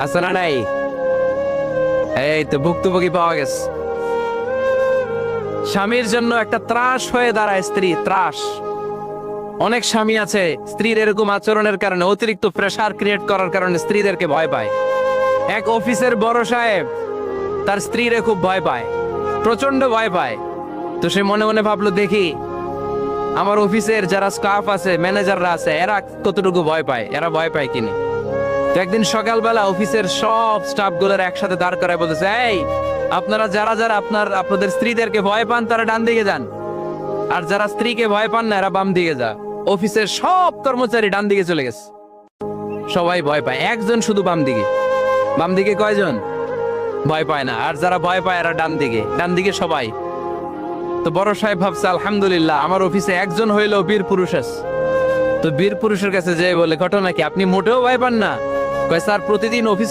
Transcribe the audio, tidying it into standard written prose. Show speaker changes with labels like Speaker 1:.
Speaker 1: আছে না নাই? এই তো ভুক্তভোগী পাওয়া গেছে। স্বামীর জন্য একটা ত্রাস হয়ে দাঁড়ায় স্ত্রী, ত্রাস। অনেক স্বামী আছে স্ত্রীর এরকম আচরণের কারণে, অতিরিক্ত প্রেসার ক্রিয়েট করার কারণে স্ত্রীদেরকে ভয় পায়। এক অফিসের বড় সাহেব তার স্ত্রীরে খুব ভয় পায়, প্রচন্ড ভয় পায়। তো সে মনে মনে ভাবলো, দেখি আমার অফিসের যারা স্টাফ আছে, ম্যানেজাররা আছে, এরা কতটুকু ভয় পায়, এরা ভয় পায় কিনা। তো একদিন সকালবেলা অফিসের সব স্টাফ গুলোর একসাথে দাঁড় করায় বলতেছে, এই আপনারা যারা যারা আপনাদের স্ত্রীদেরকে ভয় পান তারা ডান দিকে যান, আর যারা স্ত্রীকে ভয় পান না এরা বাম দিকে যা। অফিসের সব কর্মচারী ডান দিকে চলে গেছে, সবাই ভয় পায়, একজন শুধু বাম দিকে। বাম দিকে কয়জন ভয় পায় না, আর যারা ভয় পায় এরা ডান দিকে, ডান দিকে সবাই। তো বড় সাহেব ভাবছে, আলহামদুলিল্লাহ আমার অফিসে একজন হইলেও বীর পুরুষ আছে। তো বীর পুরুষের কাছে যেয়ে বলে, ঘটনা কি, আপনি মোটেও ভয় পান না? কয়, স্যার প্রতিদিন অফিস